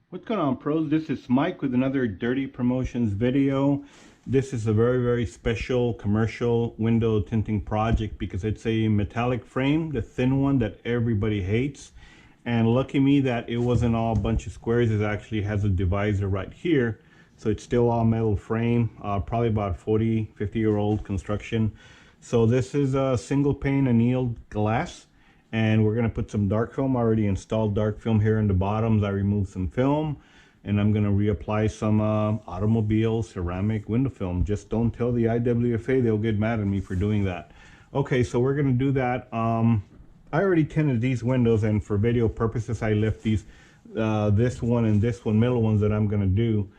What's going on, pros? This is Mike with another Dirty Promotions video. This is a very special commercial window tinting project because it's a metallic frame, the thin one that everybody hates. And lucky me that it wasn't all a bunch of squares. It actually has a divisor right here. So it's still all metal frame, probably about 50-year-old construction. So this is a single pane annealed glass. And we're going to put some dark film. I already installed dark film here in the bottoms. I removed some film and I'm going to reapply some automobile ceramic window film. Just don't tell the IWFA, they'll get mad at me for doing that. Okay, so we're going to do that. I already tinted these windows, and for video purposes I left these this one and this one, middle ones that I'm going to do.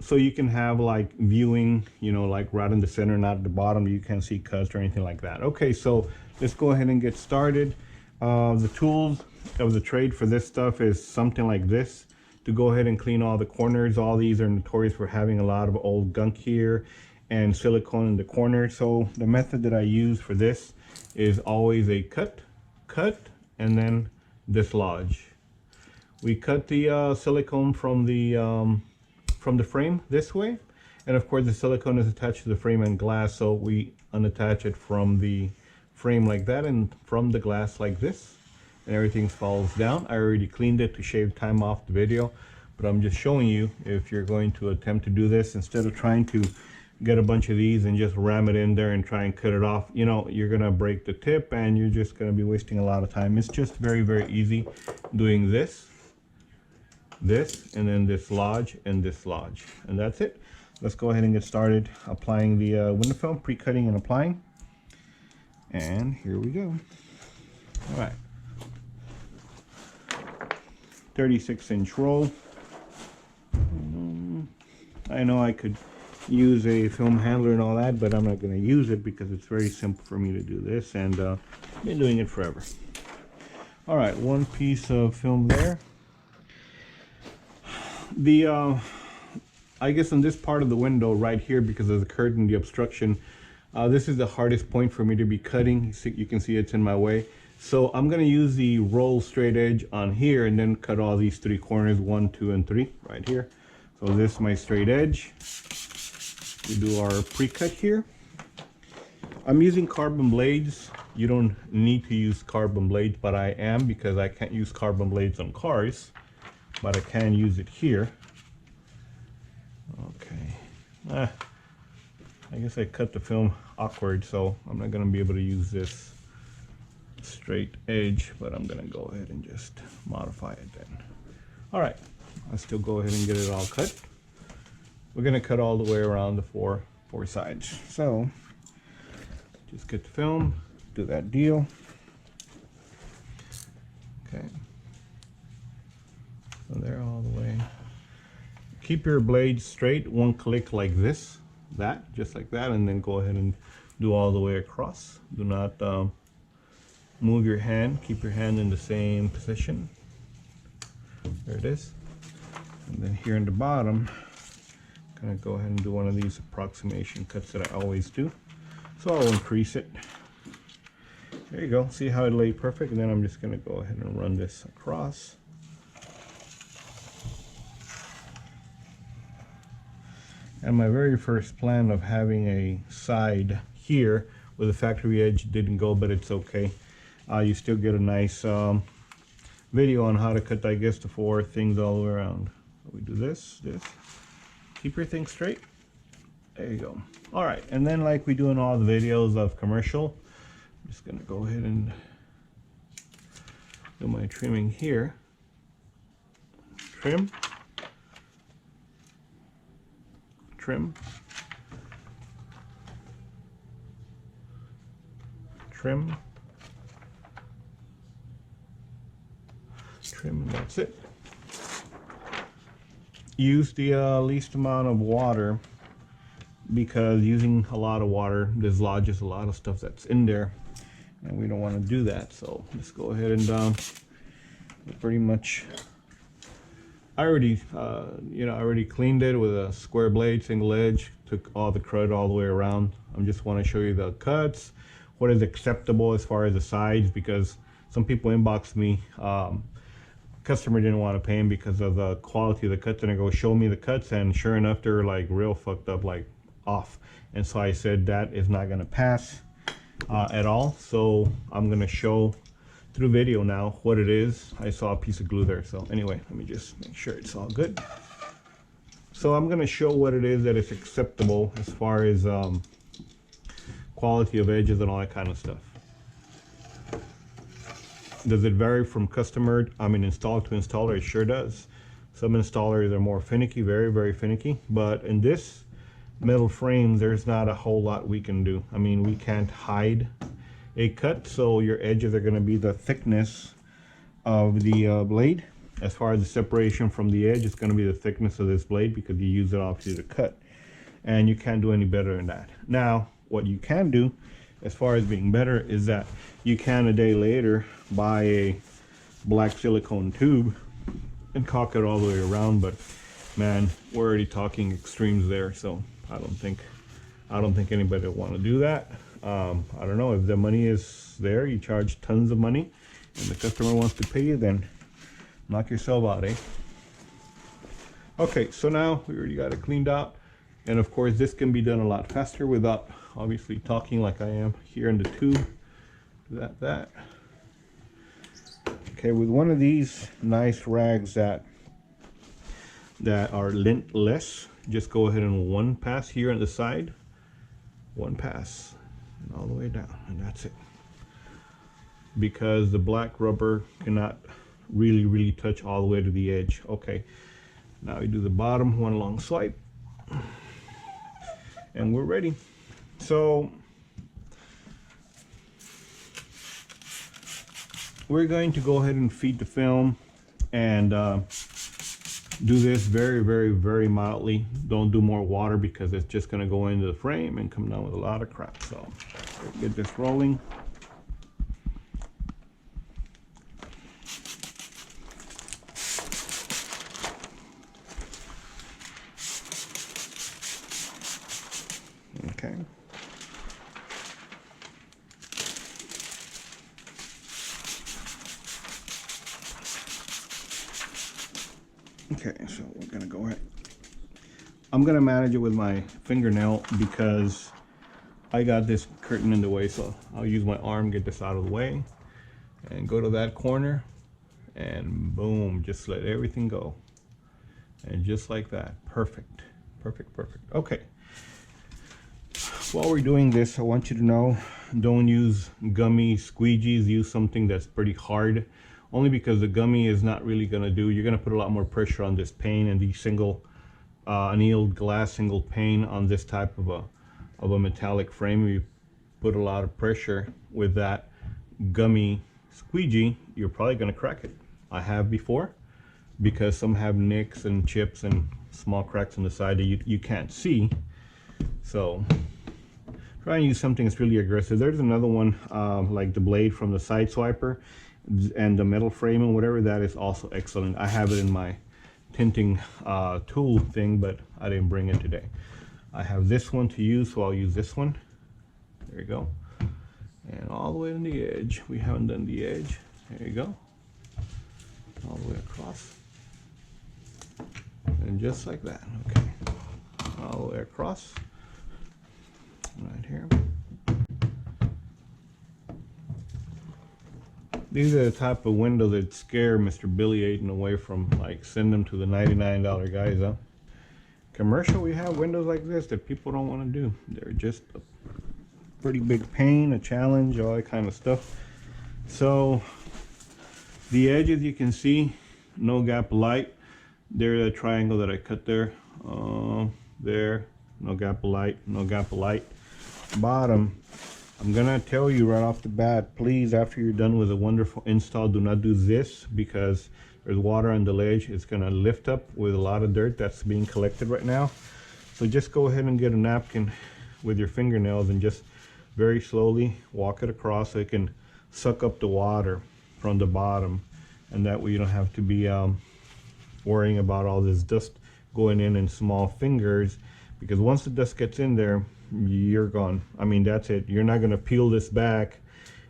So you can have like viewing, you know, like right in the center, not at the bottom. You can't see cuts or anything like that. Okay, so let's go ahead and get started. The tools of the trade for this stuff is something like this to go ahead and clean all the corners. All these are notorious for having a lot of old gunk here and silicone in the corner. So the method that I use for this is always a cut, and then dislodge. We cut the silicone from the frame this way, and of course the silicone is attached to the frame and glass, so we unattach it from the frame like that and from the glass like this, and everything falls down. I already cleaned it to shave time off the video, but I'm just showing you if you're going to attempt to do this, instead of trying to get a bunch of these and just ram it in there and try and cut it off, you know, you're gonna break the tip and you're just gonna be wasting a lot of time. It's just very easy doing this, and then dislodge and dislodge, and that's it. Let's go ahead and get started applying the window film, pre-cutting and applying. And here we go. All right, 36-inch roll. I know I could use a film handler and all that, but I'm not going to use it because it's very simple for me to do this, and I've been doing it forever. All right, one piece of film there. The I guess on this part of the window right here, because of the curtain, the obstruction, this is the hardest point for me to be cutting. You can see it's in my way. So I'm going to use the roll straight edge on here and then cut all these three corners, 1, 2, and 3 right here. So this is my straight edge. We do our pre-cut here. I'm using carbon blades. You don't need to use carbon blades, but I am, because I can't use carbon blades on cars, but I can use it here. Okay. I guess I cut the film awkward, so I'm not going to be able to use this straight edge, but I'm going to go ahead and just modify it then. All right, I'll still go ahead and get it all cut. We're going to cut all the way around the four sides. So just get the film, do that deal. Okay. So there all the way. Keep your blades straight, one click like this, just like that, and then go ahead and do all the way across. Do not move your hand. Keep your hand in the same position. There it is. And then here in the bottom, I'm gonna go ahead and do one of these approximation cuts that I always do. So I'll increase it. There you go. See how it laid perfect? And then I'm just gonna go ahead and run this across. And my very first plan of having a side here with a factory edge didn't go, but it's okay. You still get a nice video on how to cut, I guess, the 4 things all the way around. We do this. Keep your thing straight. There you go. All right, and then like we do in all the videos of commercial, I'm just gonna go ahead and do my trimming here. Trim. Trim, trim, trim, and that's it. Use the least amount of water, because using a lot of water dislodges a lot of stuff that's in there, and we don't want to do that. So let's go ahead and pretty much, I already, I already cleaned it with a square blade, single edge, took all the crud all the way around. I just want to show you the cuts, what is acceptable as far as the sides, because some people inbox me customer didn't want to pay him because of the quality of the cuts, and I go, show me the cuts, and sure enough they're like real fucked up, like off. And so I said that is not going to pass at all, so I'm going to show through video now what it is. I saw a piece of glue there, so anyway, let me just make sure it's all good. So I'm going to show what it is that is acceptable as far as quality of edges and all that kind of stuff. Does it vary from customer, installer to installer? It sure does. Some installers are more finicky, very, very finicky, but in this metal frame, there's not a whole lot we can do. I mean, we can't hide a cut, so your edges are going to be the thickness of the blade. As far as the separation from the edge, it's going to be the thickness of this blade because you use it obviously to cut, and you can't do any better than that. Now, what you can do as far as being better is that you can a day later buy a black silicone tube and caulk it all the way around, but man, we're already talking extremes there, so I don't think anybody will want to do that. I don't know, if the money is there, you charge tons of money and the customer wants to pay you, then knock yourself out, eh? Okay, so now we already got it cleaned out, and of course this can be done a lot faster without obviously talking like I am here in the tube. That okay, with one of these nice rags that are lintless, just go ahead and one pass here on the side, one pass and all the way down, and that's it, because the black rubber cannot really touch all the way to the edge. Okay, now we do the bottom, one long swipe, and we're ready. So we're going to go ahead and feed the film and do this very mildly. Don't do more water because it's just going to go into the frame and come down with a lot of crap. So get this rolling. Okay. Okay, so we're gonna go ahead. I'm gonna manage it with my fingernail because I got this curtain in the way, so I'll use my arm, get this out of the way, and go to that corner, and boom, just let everything go. And just like that, perfect. Okay. While we're doing this, I want you to know, don't use gummy squeegees, use something that's pretty hard. Only because the gummy is not really going to do. You're going to put a lot more pressure on this pane, and the single annealed glass single pane on this type of a metallic frame, you put a lot of pressure with that gummy squeegee, you're probably going to crack it. I have before, because some have nicks and chips and small cracks on the side that you can't see. So try and use something that's really aggressive. There's another one like the blade from the side swiper and the metal frame and whatever, that is also excellent. I have it in my tinting tool thing, but I didn't bring it today. I have this one to use, so I'll use this one. There you go. And all the way on the edge. We haven't done the edge. There you go. All the way across. And just like that. Okay. All the way across. Right here. These are the type of windows that scare Mr. Billy Ayton away from, like, send them to the $99 guys, huh? Commercial, we have windows like this that people don't want to do. They're just a pretty big pain, a challenge, all that kind of stuff. So the edges, you can see, no gap light. There's a triangle that I cut there. There, no gap of light, no gap of light. Bottom, I'm gonna tell you right off the bat, please, after you're done with a wonderful install, do not do this, because there's water on the ledge. It's gonna lift up with a lot of dirt that's being collected right now. So just go ahead and get a napkin with your fingernails and just very slowly walk it across so it can suck up the water from the bottom, and that way you don't have to be worrying about all this dust going in small fingers, because once the dust gets in there, you're gone. I mean, that's it. You're not going to peel this back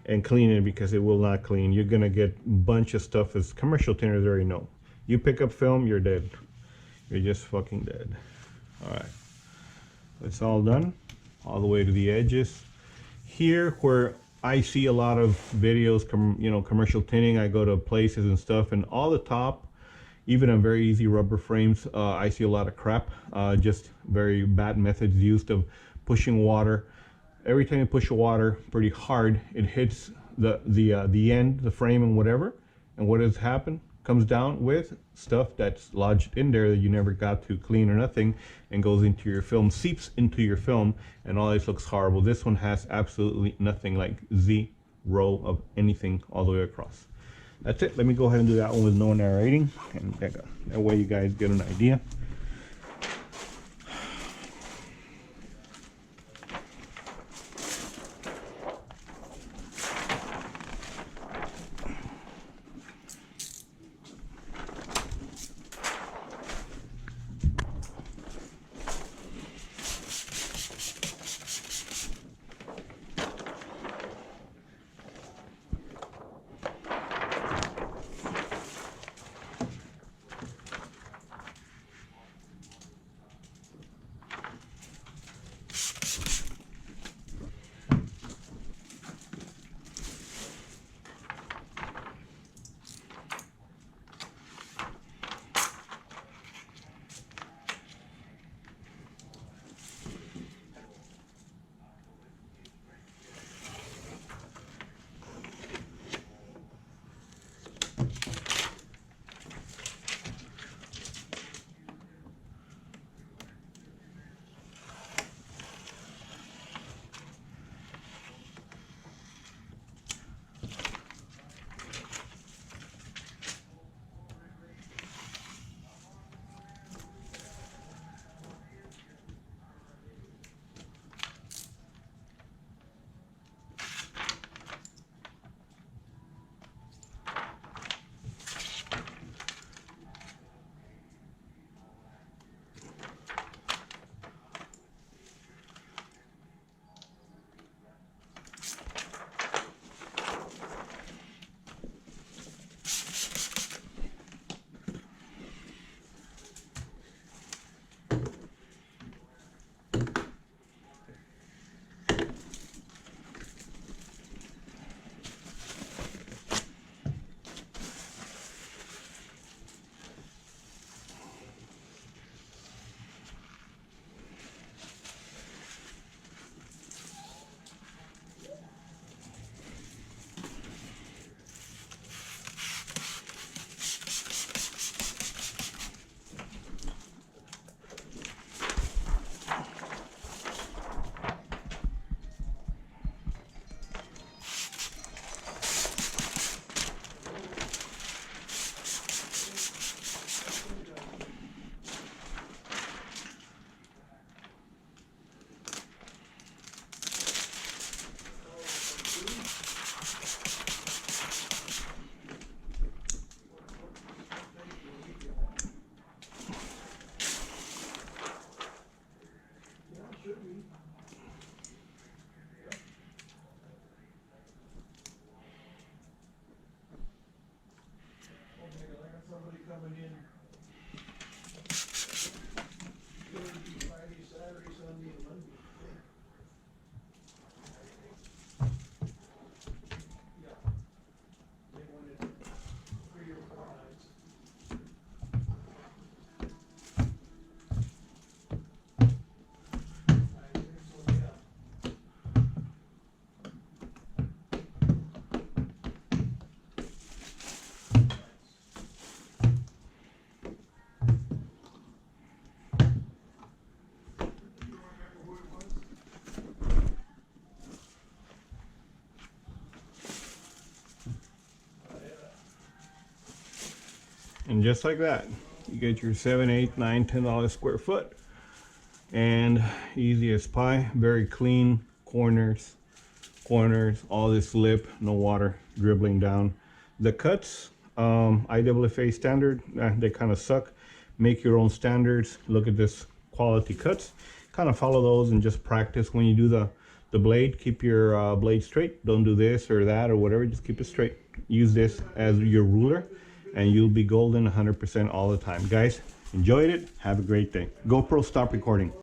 and clean it, because it will not clean. You're gonna get a bunch of stuff, as commercial tinners already know. You pick up film, you're dead. You're just fucking dead. All right, it's all done, all the way to the edges. Here, where I see a lot of videos, commercial tinning, I go to places and stuff, and all the top, even on very easy rubber frames, I see a lot of crap. Just very bad methods used of pushing water. Every time you push water pretty hard, it hits the end, the frame, and whatever. And what has happened? Comes down with stuff that's lodged in there that you never got to clean or nothing, and goes into your film, seeps into your film, and all this looks horrible. This one has absolutely nothing, like zero of anything all the way across. That's it. Let me go ahead and do that one with no narrating, and that way you guys get an idea. And just like that, you get your $7, $8, $9, $10 square foot. And easy as pie, very clean corners, all this lip, no water dribbling down. The cuts, IAA standard, they kind of suck. Make your own standards. Look at this quality cuts. Kind of follow those and just practice when you do the the blade, keep your blade straight. Don't do this or that or whatever, just keep it straight. Use this as your ruler and you'll be golden 100% all the time. Guys, enjoyed it. Have a great day. GoPro, stop recording.